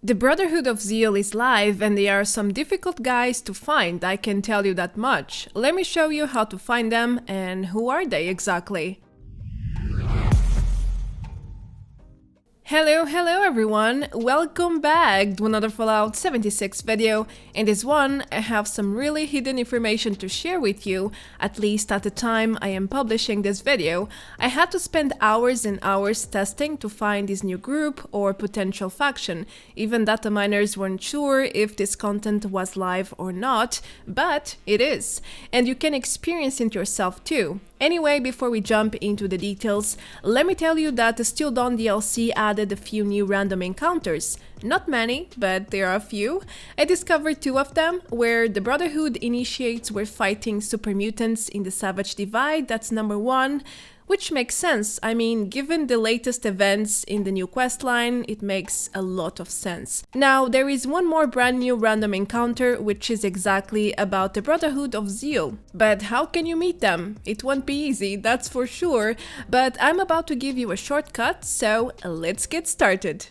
The Brotherhood of Zeal is live and they are some difficult guys to find, I can tell you that much. Let me show you how to find them and who are they exactly. Hello everyone, welcome back to another Fallout 76 video. In this one, I have some really hidden information to share with you, at least at the time I am publishing this video. I had to spend hours and hours testing to find this new group or potential faction. Even data miners weren't sure if this content was live or not, but it is. And you can experience it yourself too. Anyway, before we jump into the details, let me tell you that the Still Dawn DLC added a few new random encounters. Not many, but there are a few. I discovered 2 of them, where the Brotherhood initiates were fighting super mutants in the Savage Divide, that's number 1. Which makes sense. I mean, given the latest events in the new questline, it makes a lot of sense. Now, there is one more brand new random encounter, which is exactly about the Brotherhood of Zeal. But how can you meet them? It won't be easy, that's for sure. But I'm about to give you a shortcut, so let's get started.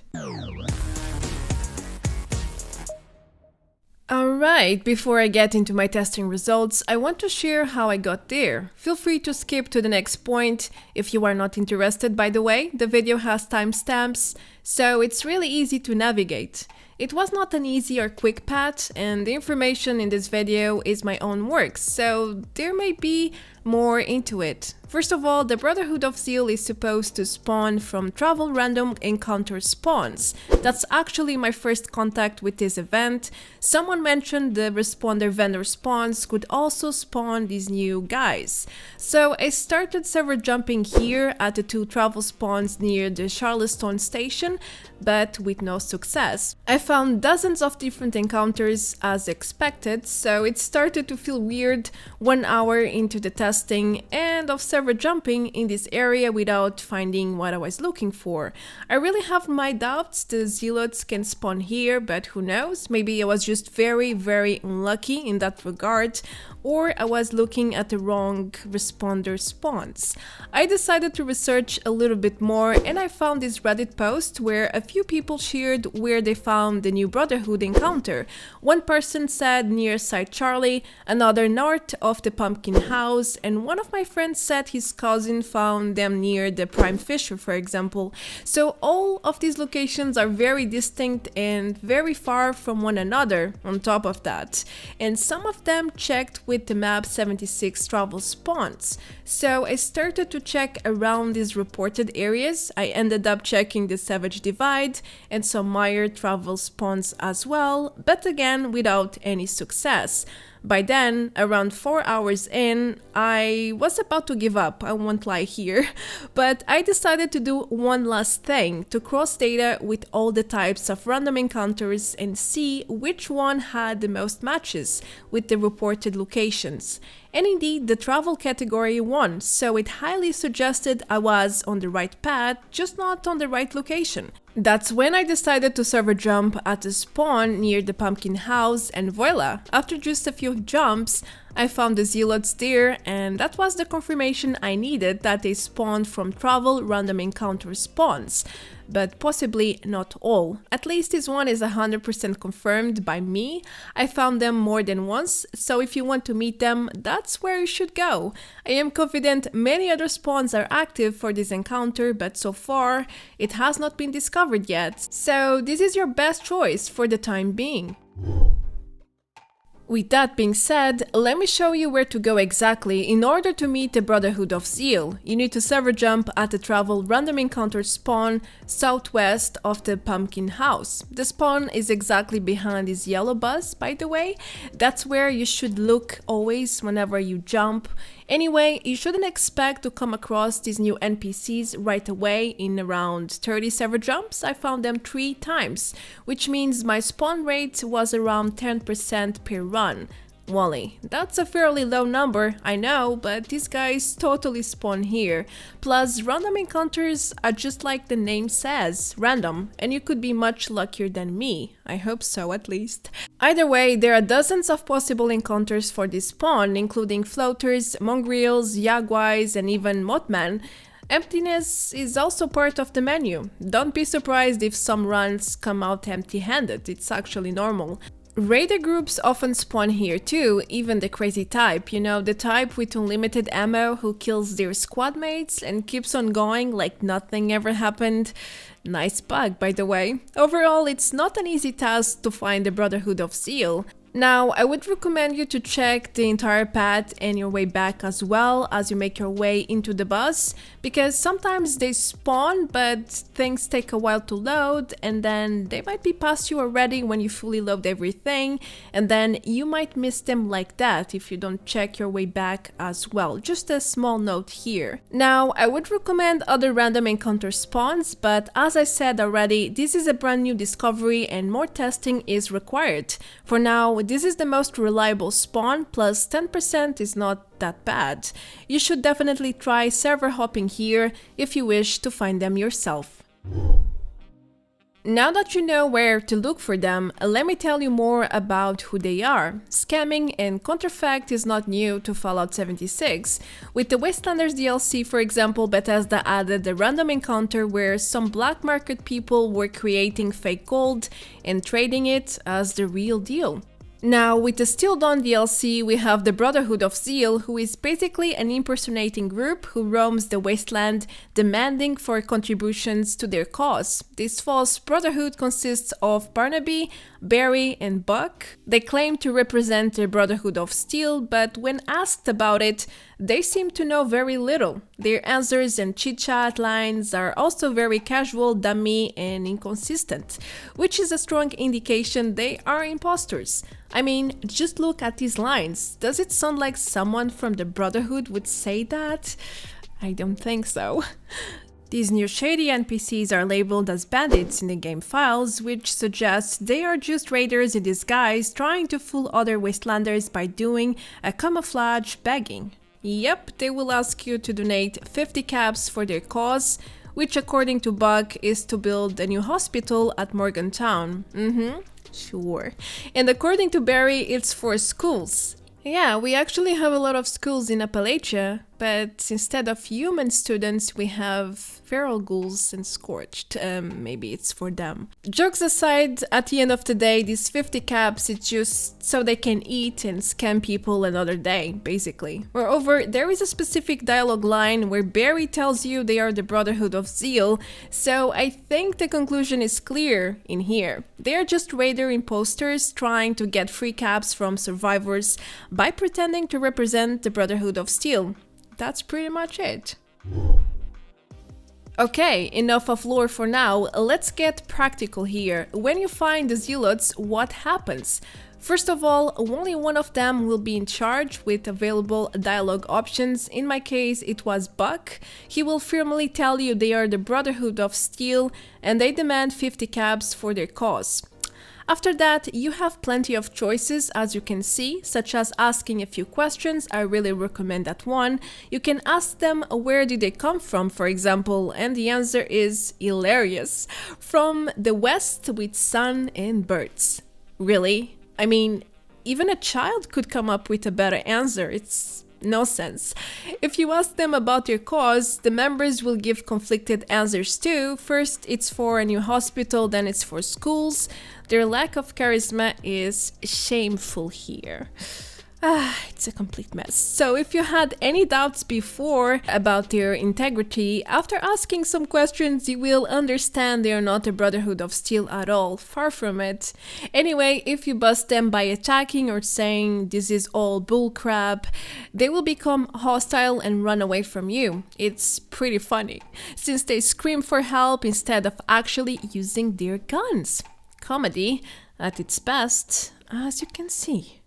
Alright, before I get into my testing results, I want to share how I got there. Feel free to skip to the next point if you are not interested, by the way. The video has timestamps, so it's really easy to navigate. It was not an easy or quick path, and the information in this video is my own work, so there may be more into it. First of all, the Brotherhood of Zeal is supposed to spawn from travel random encounter spawns. That's actually my first contact with this event. Someone mentioned the responder vendor spawns could also spawn these new guys. So I started server jumping here at the 2 travel spawns near the Charleston station, but with no success. I found dozens of different encounters as expected, so it started to feel weird 1 hour into the testing and of server jumping in this area without finding what I was looking for. I really have my doubts the zealots can spawn here, but who knows, maybe I was just very unlucky in that regard, or I was looking at the wrong responder spawns. I decided to research a little bit more and I found this Reddit post where a few people shared where they found the new Brotherhood encounter. One person said near Site Charlie, another north of the Pumpkin House, and one of my friends said his cousin found them near the Prime Fisher, for example. So all of these locations are very distinct and very far from one another on top of that. And some of them checked with the map 76 travel spawns. So I started to check around these reported areas. I ended up checking the Savage Divide and some Meyer travel spawns as well, but again without any success. By then, around 4 hours in, I was about to give up, I won't lie here, but I decided to do one last thing, to cross data with all the types of random encounters and see which one had the most matches with the reported locations. And indeed, the travel category won, so it highly suggested I was on the right path, just not on the right location. That's when I decided to server jump at a spawn near the Pumpkin House, and voila! After just a few jumps, I found the zealots there, and that was the confirmation I needed that they spawned from travel random encounter spawns. But possibly not all. At least this one is 100% confirmed by me. I found them more than once, so if you want to meet them, that's where you should go. I am confident many other spawns are active for this encounter, but so far it has not been discovered yet. So this is your best choice for the time being. With that being said, let me show you where to go exactly in order to meet the Brotherhood of Zeal. You need to server jump at the travel random encounter spawn southwest of the Pumpkin House. The spawn is exactly behind this yellow bus, by the way. That's where you should look always whenever you jump. Anyway, you shouldn't expect to come across these new NPCs right away in around 30 server jumps. I found them 3 times, which means my spawn rate was around 10% per run. Wally. That's a fairly low number, I know, but these guys totally spawn here. Plus, random encounters are just like the name says, random, and you could be much luckier than me. I hope so, at least. Either way, there are dozens of possible encounters for this spawn, including floaters, mongrels, yagwais, and even mothman. Emptiness is also part of the menu. Don't be surprised if some runs come out empty-handed, it's actually normal. Raider groups often spawn here too, even the crazy type, you know, the type with unlimited ammo who kills their squad mates and keeps on going like nothing ever happened. Nice bug, by the way. Overall, it's not an easy task to find the Brotherhood of Zeal. Now, I would recommend you to check the entire path and your way back as well as you make your way into the bus, because sometimes they spawn but things take a while to load, and then they might be past you already when you fully load everything, and then you might miss them like that if you don't check your way back as well. Just a small note here. Now, I would recommend other random encounter spawns, but as I said already, this is a brand new discovery and more testing is required. For now, this is the most reliable spawn, plus 10% is not that bad. You should definitely try server hopping here if you wish to find them yourself. Now that you know where to look for them, let me tell you more about who they are. Scamming and counterfeit is not new to Fallout 76. With the Wastelanders DLC, for example, Bethesda added a random encounter where some black market people were creating fake gold and trading it as the real deal. Now, with the Still Dawn DLC, we have the Brotherhood of Zeal, who is basically an impersonating group who roams the wasteland, demanding for contributions to their cause. This false brotherhood consists of Barnaby, Barry, and Buck. They claim to represent the Brotherhood of Steel, but when asked about it, they seem to know very little. Their answers and chit-chat lines are also very casual, dummy, and inconsistent, which is a strong indication they are imposters. I mean, just look at these lines. Does it sound like someone from the Brotherhood would say that? I don't think so. These new shady NPCs are labeled as bandits in the game files, which suggests they are just raiders in disguise trying to fool other wastelanders by doing a camouflage begging. Yep, they will ask you to donate 50 caps for their cause, which according to Buck is to build a new hospital at Morgantown. Sure. And according to Barry, it's for schools. Yeah, we actually have a lot of schools in Appalachia, but instead of human students, we have feral ghouls and scorched. Maybe it's for them. Jokes aside, at the end of the day, these 50 caps, it's just so they can eat and scam people another day, basically. Moreover, there is a specific dialogue line where Barry tells you they are the Brotherhood of Zeal, so I think the conclusion is clear in here. They are just raider imposters trying to get free caps from survivors by pretending to represent the Brotherhood of Steel. That's pretty much it. Okay, enough of lore for now, let's get practical here. When you find the Zealots, what happens? First of all, only one of them will be in charge with available dialogue options. In my case, it was Buck. He will firmly tell you they are the Brotherhood of Steel and they demand 50 caps for their cause. After that, you have plenty of choices, as you can see, such as asking a few questions. I really recommend that one. You can ask them where did they come from, for example, and the answer is hilarious. From the west with sun and birds. Really? I mean, even a child could come up with a better answer. It's no sense. If you ask them about their cause, the members will give conflicted answers too. First, it's for a new hospital, then it's for schools. Their lack of charisma is shameful here. It's a complete mess. So if you had any doubts before about their integrity, after asking some questions you will understand they are not a Brotherhood of Steel at all, far from it. Anyway, if you bust them by attacking or saying this is all bullcrap, they will become hostile and run away from you. It's pretty funny, since they scream for help instead of actually using their guns. Comedy at its best, as you can see.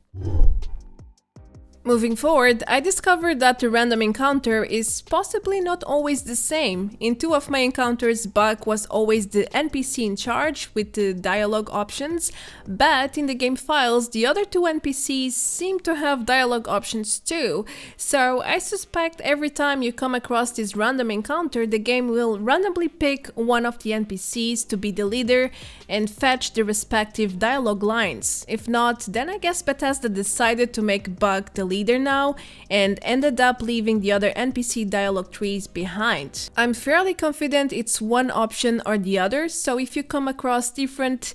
Moving forward, I discovered that the random encounter is possibly not always the same. In two of my encounters, Buck was always the NPC in charge with the dialogue options, but in the game files, the other two NPCs seem to have dialogue options too. So I suspect every time you come across this random encounter, the game will randomly pick one of the NPCs to be the leader and fetch the respective dialogue lines. If not, then I guess Bethesda decided to make Buck the leader now and ended up leaving the other NPC dialogue trees behind. I'm fairly confident it's one option or the other, so if you come across different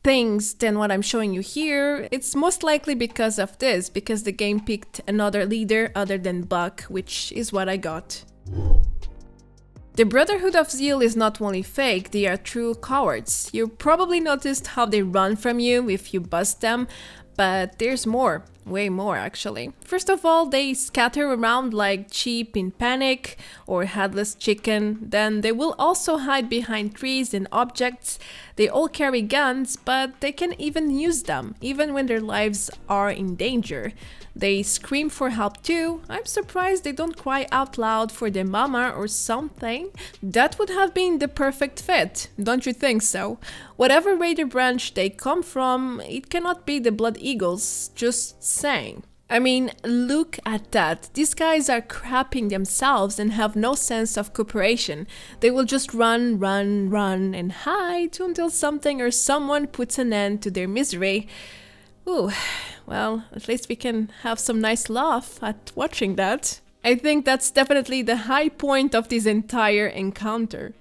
things than what I'm showing you here, it's most likely because of this, because the game picked another leader other than Buck, which is what I got. The Brotherhood of Zeal is not only fake, they are true cowards. You probably noticed how they run from you if you bust them, but there's more. Way more, actually. First of all, they scatter around like sheep in panic or headless chicken. Then they will also hide behind trees and objects. They all carry guns, but they can even use them, even when their lives are in danger. They scream for help too. I'm surprised they don't cry out loud for their mama or something. That would have been the perfect fit, don't you think so? Whatever raider branch they come from, it cannot be the Blood Eagles, just saying. I mean, look at that. These guys are crapping themselves and have no sense of cooperation. They will just run, run, run and hide until something or someone puts an end to their misery. Ooh, well, at least we can have some nice laugh at watching that. I think that's definitely the high point of this entire encounter.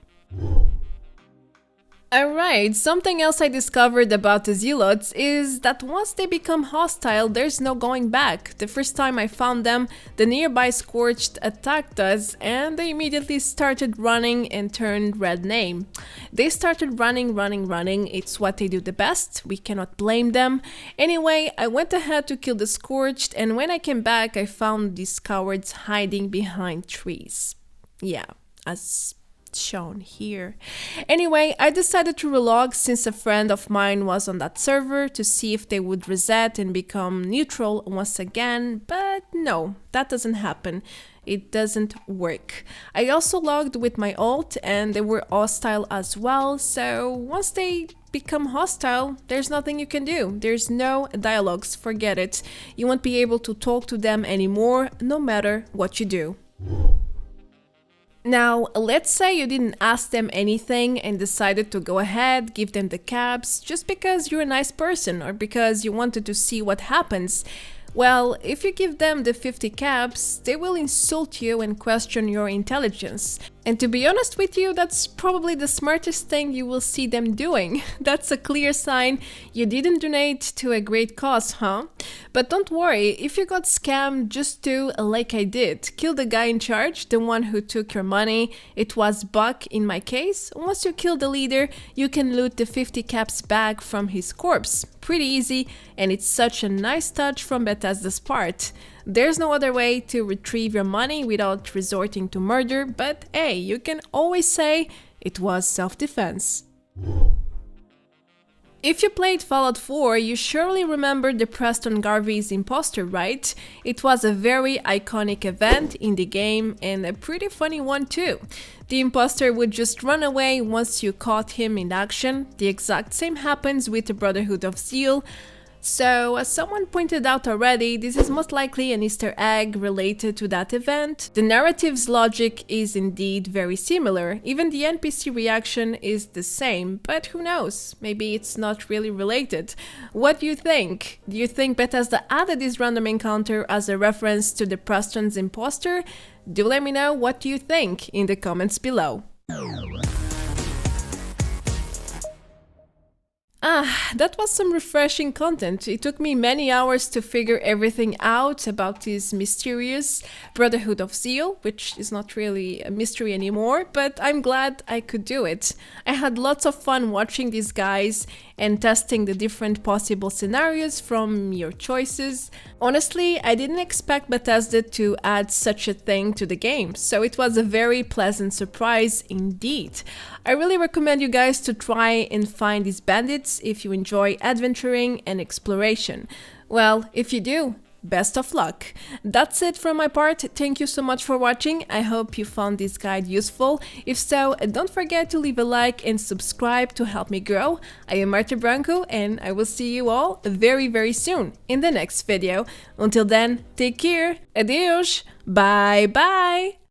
Alright, something else I discovered about the Zealots is that once they become hostile, there's no going back. The first time I found them, the nearby Scorched attacked us and they immediately started running and turned red name. They started running, it's what they do the best, we cannot blame them. Anyway, I went ahead to kill the Scorched and when I came back I found these cowards hiding behind trees. Yeah, as shown here. Anyway, I decided to relog since a friend of mine was on that server to see if they would reset and become neutral once again, but no, that doesn't happen. It doesn't work. I also logged with my ult and they were hostile as well, so once they become hostile, there's nothing you can do. There's no dialogues, forget it. You won't be able to talk to them anymore, no matter what you do. Now, let's say you didn't ask them anything and decided to go ahead, give them the caps, just because you're a nice person or because you wanted to see what happens. Well, if you give them the 50 caps, they will insult you and question your intelligence. And to be honest with you, that's probably the smartest thing you will see them doing. That's a clear sign you didn't donate to a great cause, huh? But don't worry, if you got scammed, just do like I did. Kill the guy in charge, the one who took your money. It was Buck in my case. Once you kill the leader, you can loot the 50 caps back from his corpse. Pretty easy, and it's such a nice touch from Bethesda's part. There's no other way to retrieve your money without resorting to murder, but hey, you can always say it was self-defense. If you played Fallout 4, you surely remember the Preston Garvey's imposter, right? It was a very iconic event in the game and a pretty funny one too. The imposter would just run away once you caught him in action. The exact same happens with the Brotherhood of Zeal. So, as someone pointed out already, this is most likely an Easter egg related to that event. The narrative's logic is indeed very similar, even the NPC reaction is the same, but who knows, maybe it's not really related. What do you think? Do you think Bethesda added this random encounter as a reference to the Preston's imposter? Do let me know what you think in the comments below. That was some refreshing content. It took me many hours to figure everything out about this mysterious Brotherhood of Zeal, which is not really a mystery anymore, but I'm glad I could do it. I had lots of fun watching these guys and testing the different possible scenarios from your choices. Honestly, I didn't expect Bethesda to add such a thing to the game, so it was a very pleasant surprise indeed. I really recommend you guys to try and find these bandits if you enjoy adventuring and exploration. Well, if you do, best of luck. That's it from my part. Thank you so much for watching. I hope you found this guide useful. If so, don't forget to leave a like and subscribe to help me grow. I am Marta Branco and I will see you all very soon in the next video. Until then, take care. Adeus. Bye bye.